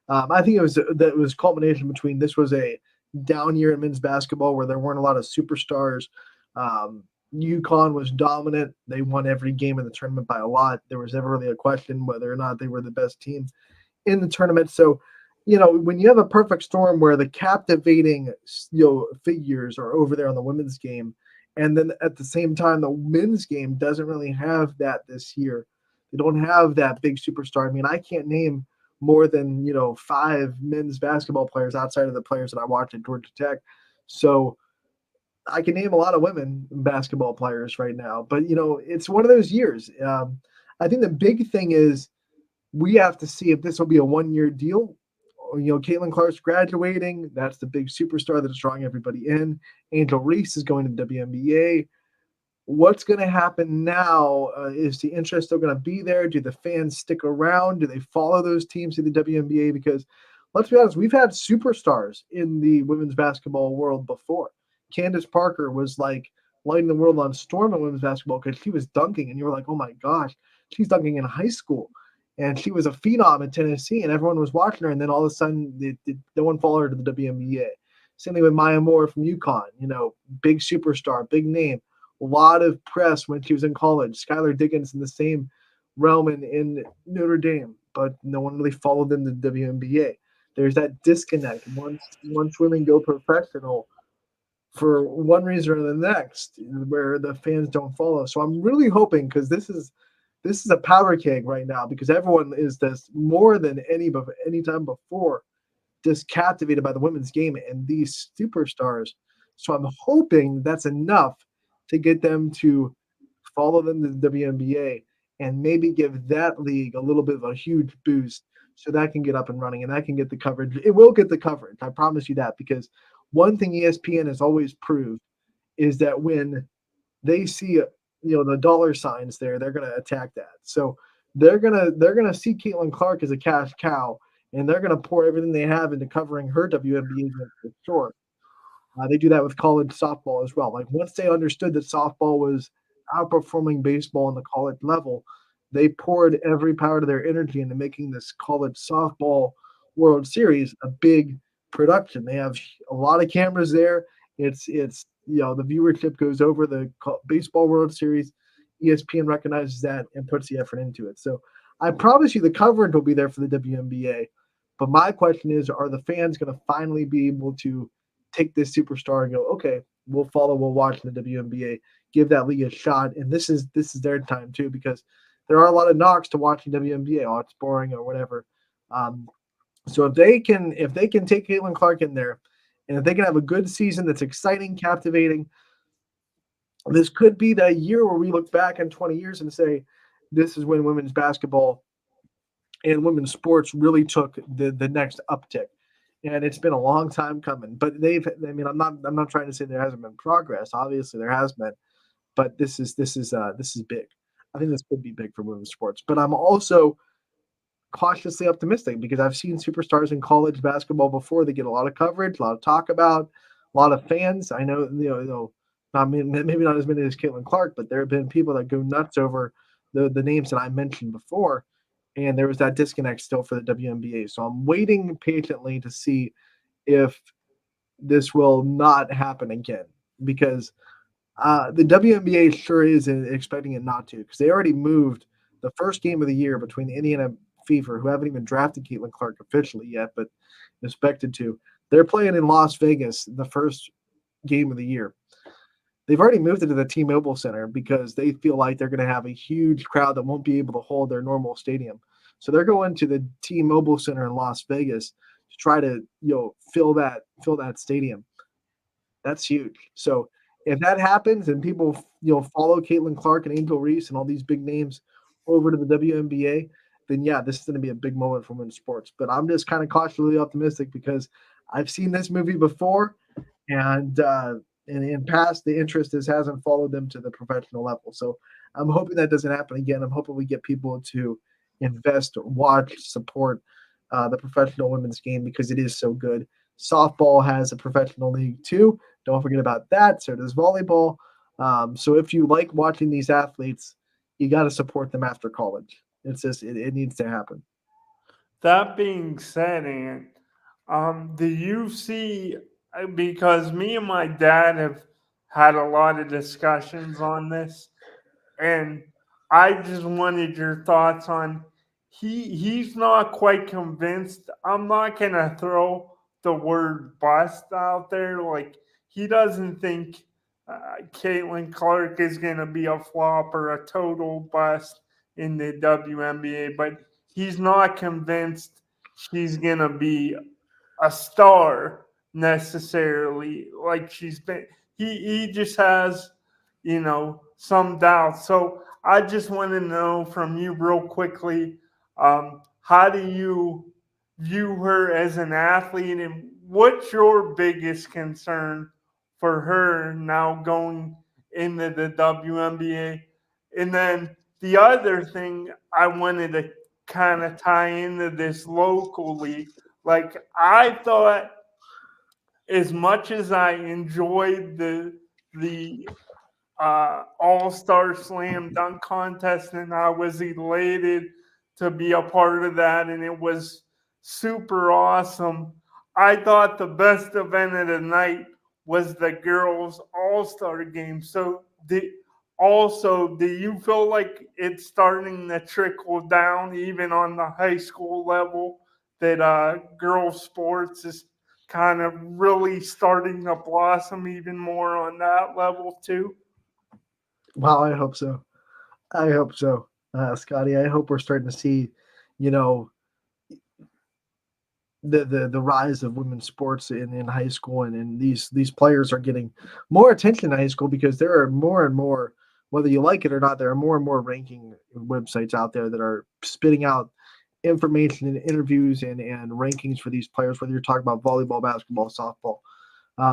I think it was culmination between this was a down year in men's basketball where there weren't a lot of superstars. UConn was dominant. They won every game in the tournament by a lot. There was never really a question whether or not they were the best team in the tournament. So, when you have a perfect storm where the captivating, figures are over there on the women's game, and then at the same time, the men's game doesn't really have that this year. They don't have that big superstar. I mean, I can't name more than, 5 men's basketball players outside of the players that I watch at Georgia Tech. So I can name a lot of women basketball players right now, but, it's one of those years. I think the big thing is, we have to see if this will be a one-year deal. Caitlin Clark's graduating. That's the big superstar that's drawing everybody in. Angel Reese is going to the WNBA. What's going to happen now? Is the interest still going to be there? Do the fans stick around? Do they follow those teams in the WNBA? Because let's be honest, we've had superstars in the women's basketball world before. Candace Parker was like lighting the world on storm in women's basketball because she was dunking, and you were like, oh my gosh, she's dunking in high school. And she was a phenom in Tennessee, and everyone was watching her. And then all of a sudden, no one followed her to the WNBA. Same thing with Maya Moore from UConn. Big superstar, big name, a lot of press when she was in college. Skylar Diggins in the same realm in Notre Dame, but no one really followed them to the WNBA. There's that disconnect. Once women go professional, for one reason or the next, where the fans don't follow. So I'm really hoping, because this is a powder keg right now, because everyone is just more than any time before just captivated by the women's game and these superstars. So I'm hoping that's enough to get them to follow them to the WNBA and maybe give that league a little bit of a huge boost so that can get up and running and that can get the coverage. It will get the coverage. I promise you that, because one thing ESPN has always proved is that when they see the dollar signs there, they're gonna attack that. So they're gonna see Caitlin Clark as a cash cow, and they're gonna pour everything they have into covering her WNBA for sure. They do that with college softball as well. Like once they understood that softball was outperforming baseball on the college level, they poured every power of their energy into making this college softball World Series a big production. They have a lot of cameras there. It's the viewership goes over the baseball World Series. ESPN recognizes that and puts the effort into it. So I promise you the coverage will be there for the WNBA. But my question is, are the fans going to finally be able to take this superstar and go, okay, we'll follow, we'll watch the WNBA, give that league a shot, and this is their time too, because there are a lot of knocks to watching WNBA. Oh, it's boring or whatever. So if they can take Caitlin Clark in there, and if they can have a good season that's exciting, captivating, this could be that year where we look back in 20 years and say, this is when women's basketball and women's sports really took the next uptick. And it's been a long time coming. But I'm not trying to say there hasn't been progress. Obviously there has been, but this is big. I think this could be big for women's sports. But I'm also cautiously optimistic because I've seen superstars in college basketball before. They get a lot of coverage, a lot of talk about, a lot of fans. I know, maybe not as many as Caitlin Clark, but there have been people that go nuts over the names that I mentioned before. And there was that disconnect still for the WNBA. So I'm waiting patiently to see if this will not happen again, because the WNBA sure is expecting it not to, because they already moved the first game of the year between the Indiana Fever, who haven't even drafted Caitlin Clark officially yet, but expected to. They're playing in Las Vegas the first game of the year. They've already moved it to the T-Mobile Center because they feel like they're going to have a huge crowd that won't be able to hold their normal stadium. So they're going to the T-Mobile Center in Las Vegas to try to fill that stadium. That's huge. So if that happens and people follow Caitlin Clark and Angel Reese and all these big names over to the WNBA, then yeah, this is going to be a big moment for women's sports. But I'm just kind of cautiously optimistic because I've seen this movie before, and in past the interest hasn't followed them to the professional level. So I'm hoping that doesn't happen again. I'm hoping we get people to invest, watch, support the professional women's game because it is so good. Softball has a professional league too. Don't forget about that. So does volleyball. So if you like watching these athletes, you got to support them after college. It's just it needs to happen. That being said, do you see, because me and my dad have had a lot of discussions on this, and I just wanted your thoughts on he's not quite convinced. I'm not gonna throw the word bust out there. Like he doesn't think Caitlin Clark is gonna be a flop or a total bust in the WNBA, but he's not convinced she's gonna be a star necessarily. Like she's been, he just has some doubts. So I just want to know from you real quickly, how do you view her as an athlete, and what's your biggest concern for her now going into the WNBA? And then the other thing I wanted to kind of tie into this locally, like I thought, as much as I enjoyed the All-Star Slam Dunk Contest, and I was elated to be a part of that, and it was super awesome. I thought the best event of the night was the girls' All-Star game. So, do you feel like it's starting to trickle down even on the high school level that girls' sports is kind of really starting to blossom even more on that level too? Wow, I hope so. I hope so, Scotty. I hope we're starting to see, you know, the rise of women's sports in high school, and these players are getting more attention in high school because there are more and more, whether you like it or not, there are more and more ranking websites out there that are spitting out information and interviews and rankings for these players, whether you're talking about volleyball, basketball, softball.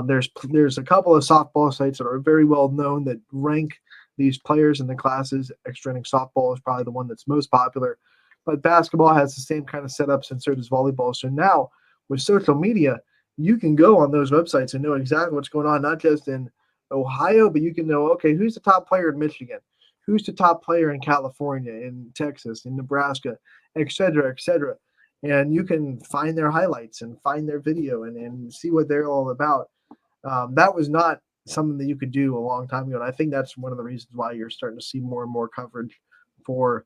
There's a couple of softball sites that are very well known that rank these players in the classes. Extra inning softball is probably the one that's most popular, but basketball has the same kind of setups, and so does volleyball. So now with social media, you can go on those websites and know exactly what's going on, not just in Ohio, but you can know, okay, who's the top player in Michigan, who's the top player in California, in Texas, in Nebraska, et cetera, et cetera. And you can find their highlights and find their video and see what they're all about. That was not something that you could do a long time ago. And I think that's one of the reasons why you're starting to see more and more coverage for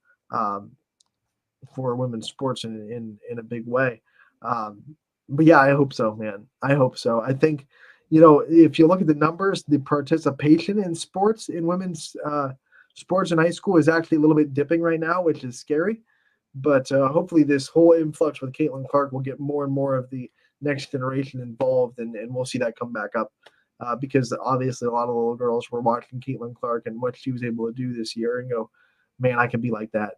women's sports in a big way. But yeah, I hope so, man. I hope so. I think, if you look at the numbers, the participation in sports in women's sports in high school is actually a little bit dipping right now, which is scary. But hopefully this whole influx with Caitlin Clark will get more and more of the next generation involved, and we'll see that come back up because obviously a lot of little girls were watching Caitlin Clark and what she was able to do this year and go, man, I can be like that.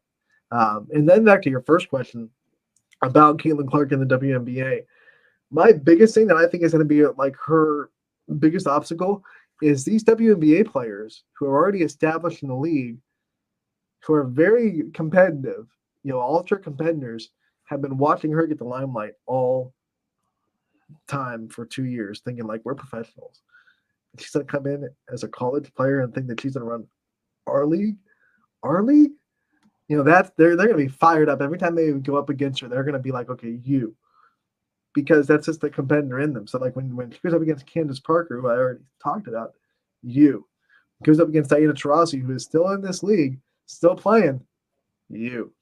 And then back to your first question about Caitlin Clark in the WNBA. My biggest thing that I think is going to be like her biggest obstacle is these WNBA players who are already established in the league, who are very competitive, ultra competitors, have been watching her get the limelight all time for 2 years, thinking like we're professionals. She's gonna come in as a college player and think that she's gonna run our league. That's they're gonna be fired up every time they go up against her. They're gonna be like, okay, you, because that's just the competitor in them. So like when she goes up against Candace Parker, who I already talked about, you goes up against Diana Taurasi, who is still in this league, still playing, you.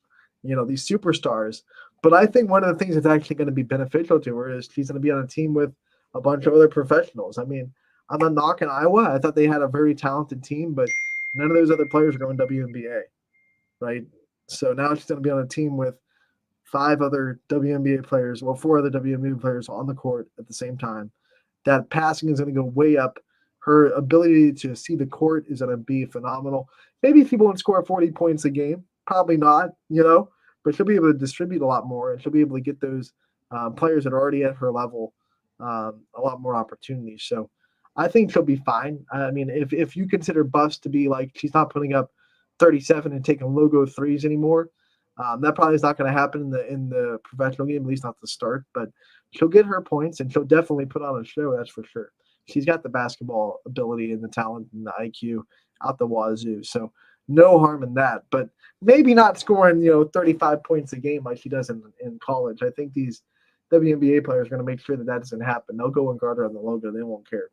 These superstars. But I think one of the things that's actually going to be beneficial to her is she's going to be on a team with a bunch of other professionals. I mean, I'm not knocking Iowa. I thought they had a very talented team, but none of those other players are going WNBA, right? So now she's going to be on a team with 5 other WNBA players, 4 other WNBA players on the court at the same time. That passing is going to go way up. Her ability to see the court is going to be phenomenal. Maybe people won't score 40 points a game. Probably not, but she'll be able to distribute a lot more, and she'll be able to get those players that are already at her level a lot more opportunities. So I think she'll be fine. I mean, if you consider Buss to be like she's not putting up 37 and taking logo threes anymore, that probably is not going to happen in the professional game, at least not to start. But she'll get her points, and she'll definitely put on a show. That's for sure. She's got the basketball ability and the talent and the IQ out the wazoo. So no harm in that, but maybe not scoring, 35 points a game like she does in college. I think these WNBA players are going to make sure that doesn't happen. They'll go and guard her on the logo. They won't care.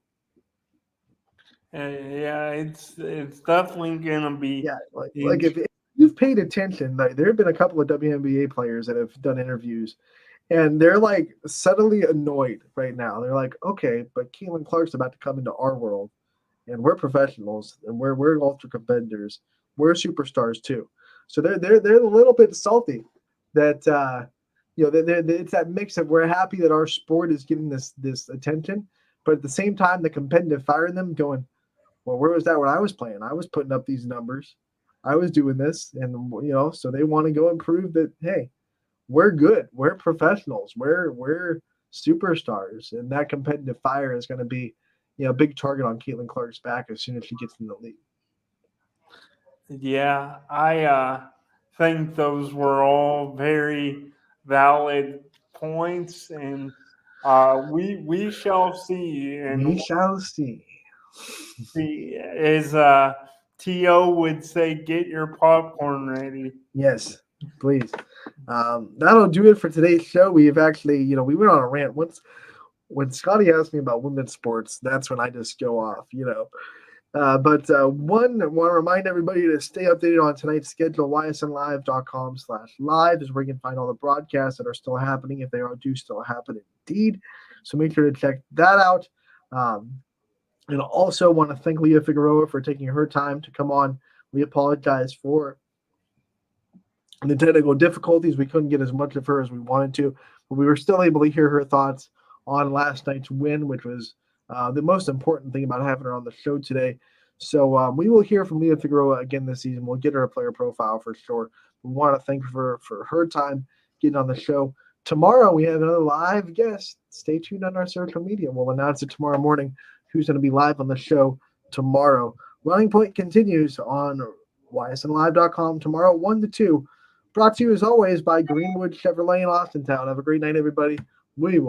Yeah, it's definitely going to be. Yeah, like if you've paid attention, like there have been a couple of WNBA players that have done interviews, and they're like subtly annoyed right now. They're like, okay, but Caitlin Clark's about to come into our world, and we're professionals, and we're ultra competitors. We're superstars too. So they're a little bit salty that it's that mix of we're happy that our sport is getting this attention, but at the same time the competitive fire in them going, well, where was that when I was playing? I was putting up these numbers. I was doing this, and so they want to go and prove that, hey, we're good. We're professionals. We're superstars, and that competitive fire is going to be a big target on Caitlin Clark's back as soon as she gets in the league. Yeah, I think those were all very valid points, and we shall see. And we shall see. As T.O. would say, get your popcorn ready. Yes, please. That'll do it for today's show. We've actually, we went on a rant once. When Scotty asked me about women's sports, that's when I just go off, But want to remind everybody to stay updated on tonight's schedule. ysnlive.com/live is where you can find all the broadcasts that are still happening, if they do still happen indeed. So make sure to check that out. And also want to thank Leah Figueroa for taking her time to come on. We apologize for the technical difficulties. We couldn't get as much of her as we wanted to, but we were still able to hear her thoughts on last night's win, which was the most important thing about having her on the show today. So we will hear from Leah Figueroa again this season. We'll get her a player profile for sure. We want to thank her for her time getting on the show. tomorrow we have another live guest. Stay tuned on our social media. We'll announce it tomorrow morning who's going to be live on the show tomorrow. Running Point continues on ysnlive.com tomorrow 1 to 2. Brought to you as always by Greenwood Chevrolet in Austintown. Have a great night, everybody. We will